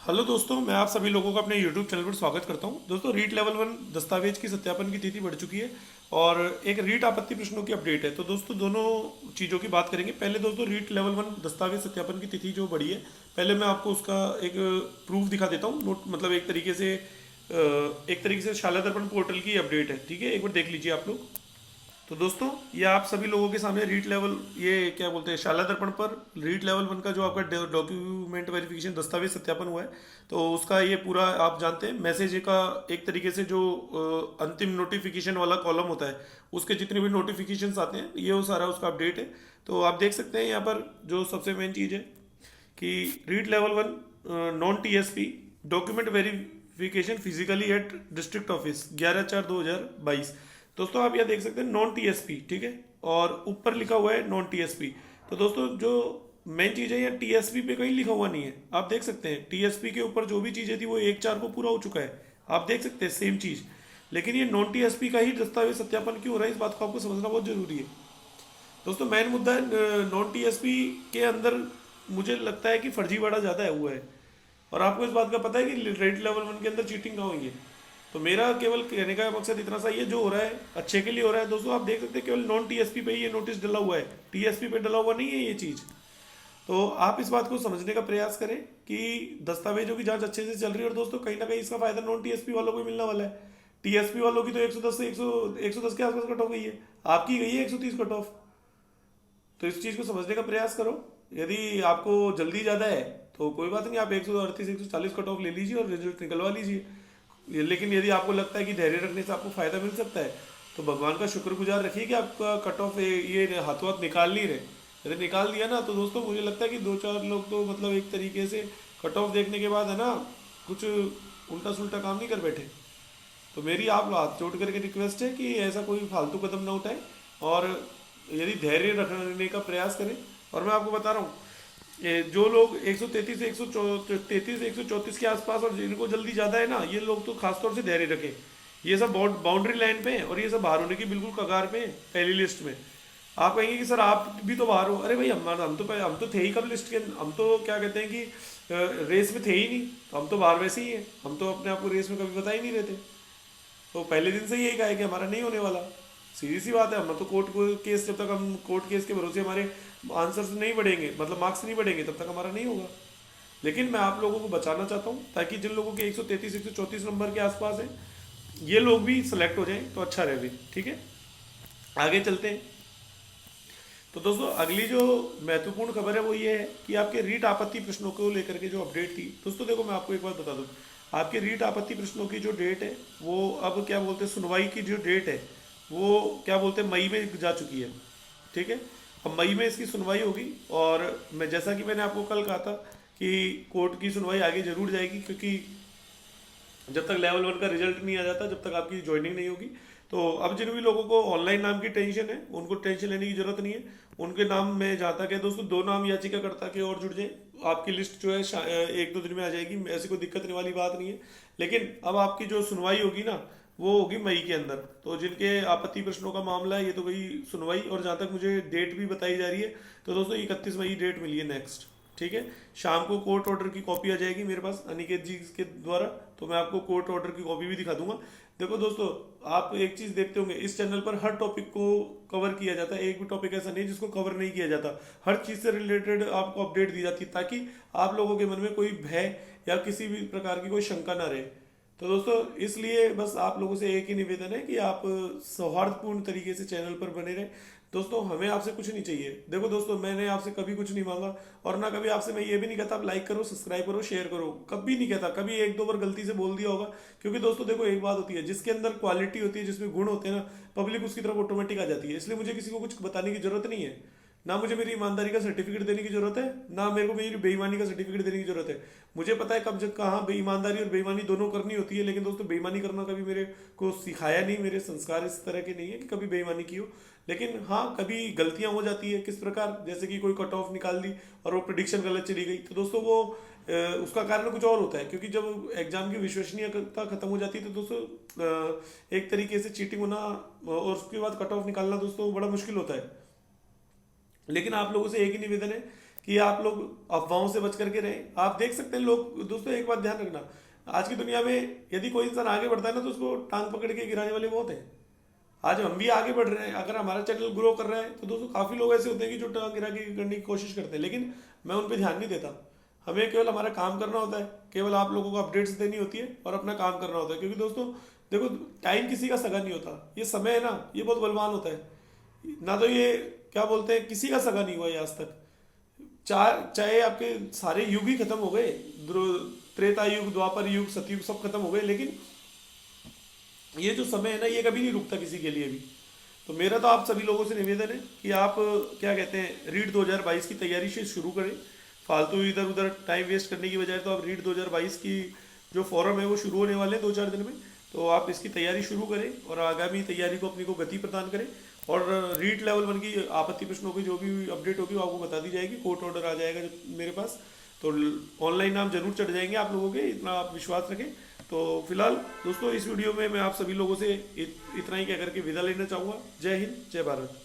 Hello दोस्तों, मैं आप सभी लोगों का अपने YouTube चैनल पर स्वागत करता हूं। दोस्तों, रीट लेवल 1 दस्तावेज की सत्यापन की तिथि बढ़ चुकी है और एक रीट आपत्ति प्रश्नों की अपडेट है। तो दोस्तों, दोनों चीज़ों की बात करेंगे। पहले दोस्तों, रीट लेवल 1 दस्तावेज सत्यापन की तिथि जो बढ़ी है, पहले मैं आपको उसका एक प्रूफ दिखा देता हूँ। नोट मतलब एक तरीके से शाला दर्पण पोर्टल की अपडेट है। ठीक है, एक बार देख लीजिए आप लोग। तो दोस्तों, ये आप सभी लोगों के सामने रीट लेवल, ये क्या बोलते हैं, शाला दर्पण पर रीट लेवल 1 का जो आपका डॉक्यूमेंट वेरिफिकेशन दस्तावेज सत्यापन हुआ है, तो उसका ये पूरा आप जानते हैं मैसेज का एक तरीके से जो अंतिम नोटिफिकेशन वाला कॉलम होता है, उसके जितने भी नोटिफिकेशंस आते हैं, ये वो सारा उसका अपडेट है। तो आप देख सकते हैं यहाँ पर जो सबसे मेन चीज़ है कि REET level 1 non TSP document verification physically at district office 11/4/2022। दोस्तों, आप यह देख सकते हैं नॉन टीएसपी, ठीक है, और ऊपर लिखा हुआ है नॉन टीएसपी। तो दोस्तों, जो मेन चीज़ है, यहाँ टीएसपी पे कहीं लिखा हुआ नहीं है। आप देख सकते हैं टीएसपी के ऊपर जो भी चीज़ें थी वो 1/4 को पूरा हो चुका है। आप देख सकते हैं सेम चीज़, लेकिन ये नॉन टीएसपी का ही दस्तावेज सत्यापन क्यों हो रहा है, इस बात को आपको समझना बहुत जरूरी है। दोस्तों, मेन मुद्दा है नॉन टीएसपी के अंदर मुझे लगता है कि फर्जीवाड़ा ज़्यादा हुआ है। और आपको इस बात का पता है कि रेड लेवल 1 के अंदर चीटिंग कहाँ हुई है। तो मेरा केवल कहने का मकसद इतना सा ही है, जो हो रहा है अच्छे के लिए हो रहा है। दोस्तों, आप देख सकते हैं केवल नॉन टीएसपी पे ही ये नोटिस डला हुआ है, टीएसपी पे डला हुआ नहीं है ये चीज़। तो आप इस बात को समझने का प्रयास करें कि दस्तावेजों की जांच अच्छे से चल रही है। और दोस्तों, कहीं ना कहीं इसका फायदा नॉन टीएसपी वालों को ही मिलने वाला है। टीएसपी वालों की तो 110 से 110 के आसपास कट ऑफ गई है, आपकी गई है 130 कट ऑफ। तो इस चीज़ को समझने का प्रयास करो। यदि आपको जल्दी ज़्यादा है तो कोई बात नहीं, आप 138 140 कट ऑफ ले लीजिए और रिजल्ट निकलवा लीजिए। लेकिन यदि आपको लगता है कि धैर्य रखने से आपको फ़ायदा मिल सकता है, तो भगवान का शुक्रगुजार रखिए कि आपका कट ऑफ ये हाथों हाथ निकाल नहीं रहे। यदि निकाल दिया ना, तो दोस्तों मुझे लगता है कि 2-4 लोग तो मतलब एक तरीके से कट ऑफ देखने के बाद है ना, कुछ उल्टा सुल्टा काम नहीं कर बैठे। तो मेरी आप हाथ जोड़ करके रिक्वेस्ट है कि ऐसा कोई फालतू कदम ना उठाएं और यदि धैर्य रखने का प्रयास करें। और मैं आपको बता रहा हूँ, जो लोग 133 से 133 से 134 के आसपास और जिनको जल्दी ज़्यादा है ना, ये लोग तो खासतौर से धैर्य रखें। ये सब बाउंड्री लाइन पे हैं और ये सब बाहर होने की बिल्कुल कगार पे हैं, पहली लिस्ट में। आप कहेंगे कि सर आप भी तो बाहर हो। अरे भाई, हम तो थे ही कब लिस्ट के, हम तो क्या कहते हैं कि रेस में थे ही नहीं, तो हम तो बाहर वैसे ही हैं। हम तो अपने आप को रेस में कभी बता ही नहीं रहते। तो पहले दिन से यही कहा है कि हमारा नहीं होने वाला। सीधी सी बात है, हम तो कोर्ट केस, जब तक हम कोर्ट केस के भरोसे हमारे आंसर्स नहीं बढ़ेंगे, मतलब मार्क्स नहीं बढ़ेंगे, तब तक हमारा नहीं होगा। लेकिन मैं आप लोगों को बचाना चाहता हूँ, ताकि जिन लोगों के 133 134 नंबर के आसपास है, ये लोग भी सिलेक्ट हो जाएं तो अच्छा रहे। ठीक है, आगे चलते हैं। तो दोस्तों, अगली जो महत्वपूर्ण खबर है वो ये है कि आपके रीट आपत्ति प्रश्नों को लेकर के जो अपडेट थी। दोस्तों देखो, मैं आपको एक बात बता दूं, आपके रीट आपत्ति प्रश्नों की जो डेट है वो अब क्या बोलते हैं, सुनवाई की जो डेट है वो क्या बोलते हैं, मई में जा चुकी है। ठीक है, अब मई में इसकी सुनवाई होगी। और मैं, जैसा कि मैंने आपको कल कहा था कि कोर्ट की सुनवाई आगे जरूर जाएगी, क्योंकि जब तक लेवल 1 का रिजल्ट नहीं आ जाता, जब तक आपकी ज्वाइनिंग नहीं होगी। तो अब जिन भी लोगों को ऑनलाइन नाम की टेंशन है, उनको टेंशन लेने की जरूरत नहीं है। उनके नाम में जहाँ तक है दोस्तों, 2 नाम याचिकाकर्ता के और जुड़ जाए, आपकी लिस्ट जो है 1-2 दिन में आ जाएगी। ऐसी कोई दिक्कत वाली बात नहीं है। लेकिन अब आपकी जो सुनवाई होगी ना, वो होगी मई के अंदर। तो जिनके आपत्ति प्रश्नों का मामला है, ये तो गई सुनवाई। और जहाँ तक मुझे डेट भी बताई जा रही है, तो दोस्तों 31 मई डेट मिली है नेक्स्ट। ठीक है, शाम को कोर्ट ऑर्डर की कॉपी आ जाएगी मेरे पास अनिकेत जी के द्वारा, तो मैं आपको कोर्ट ऑर्डर की कॉपी भी दिखा दूंगा। देखो दोस्तों, आप एक चीज देखते होंगे, इस चैनल पर हर टॉपिक को कवर किया जाता है। एक भी टॉपिक ऐसा नहीं जिसको कवर नहीं किया जाता। हर चीज से रिलेटेड आपको अपडेट दी जाती है, ताकि आप लोगों के मन में कोई भय या किसी भी प्रकार की कोई शंका ना रहे। तो दोस्तों, इसलिए बस आप लोगों से एक ही निवेदन है कि आप सौहार्दपूर्ण तरीके से चैनल पर बने रहें। दोस्तों, हमें आपसे कुछ नहीं चाहिए। देखो दोस्तों, मैंने आपसे कभी कुछ नहीं मांगा, और ना कभी आपसे मैं ये भी नहीं कहता आप लाइक करो, सब्सक्राइब करो, शेयर करो, कभी नहीं कहता। कभी 1-2 बार गलती से बोल दिया होगा, क्योंकि दोस्तों देखो, एक बात होती है, जिसके अंदर क्वालिटी होती है, जिसमें गुण होते हैं ना, पब्लिक उसकी तरफ ऑटोमेटिक आ जाती है। इसलिए मुझे किसी को कुछ बताने की जरूरत नहीं है। ना मुझे मेरी ईमानदारी का सर्टिफिकेट देने की जरूरत है, ना मेरे को मेरी बेईमानी का सर्टिफिकेट देने की जरूरत है। मुझे पता है कब जब कहाँ ईमानदारी और बेईमानी दोनों करनी होती है। लेकिन दोस्तों, बेईमानी करना कभी मेरे को सिखाया नहीं, मेरे संस्कार इस तरह के नहीं है कि कभी बेईमानी की हो। लेकिन हाँ, कभी गलतियां हो जाती है। किस प्रकार, जैसे कि कोई कट ऑफ निकाल दी और वो प्रिडिक्शन गलत चली गई, तो दोस्तों वो उसका कारण कुछ और होता है। क्योंकि जब एग्जाम की विश्वसनीयता खत्म हो जाती है, तो दोस्तों एक तरीके से चीटिंग होना और उसके बाद कट ऑफ निकालना दोस्तों बड़ा मुश्किल होता है। लेकिन आप लोगों से एक ही निवेदन है कि आप लोग अफवाहों से बच करके रहें। आप देख सकते हैं लोग, दोस्तों एक बात ध्यान रखना, आज की दुनिया में यदि कोई इंसान आगे बढ़ता है ना तो उसको टांग पकड़ के गिराने वाले बहुत हैं। आज हम भी आगे बढ़ रहे हैं, अगर हमारा चैनल ग्रो कर रहा है तो दोस्तों काफ़ी लोग ऐसे होते हैं कि जो टांग गिरा के करने की कोशिश करते हैं, लेकिन मैं उन पर ध्यान नहीं देता। हमें केवल हमारा काम करना होता है, केवल आप लोगों को अपडेट्स देनी होती है और अपना काम करना होता है। क्योंकि दोस्तों देखो, टाइम किसी का सगा नहीं होता, ये समय है ना, ये बहुत बलवान होता है ना। तो ये क्या बोलते हैं, किसी का सगा नहीं हुआ ये आज तक। चाहे आपके सारे युग ही खत्म हो गए, त्रेता युग, द्वापर युग, सतयुग सब खत्म हो गए, लेकिन ये जो समय है ना, ये कभी नहीं रुकता किसी के लिए भी। तो मेरा तो आप सभी लोगों से निवेदन है कि आप क्या कहते हैं, रीट 2022 की तैयारी से शुरू करें। फालतू इधर उधर टाइम वेस्ट करने की बजाय तो आप रीट 2022 की जो फॉरम है वो शुरू होने वाले हैं 2-4 दिन में, तो आप इसकी तैयारी शुरू करें और आगामी तैयारी को अपनी को गति प्रदान करें। और रीट लेवल 1 की आपत्ति प्रश्नों की जो भी अपडेट होगी वो आपको बता दी जाएगी, कोर्ट ऑर्डर आ जाएगा मेरे पास, तो ऑनलाइन नाम जरूर चढ़ जाएंगे आप लोगों के, इतना आप विश्वास रखें। तो फिलहाल दोस्तों इस वीडियो में मैं आप सभी लोगों से इतना ही कह करके विदा लेना चाहूँगा। जय हिंद, जय भारत।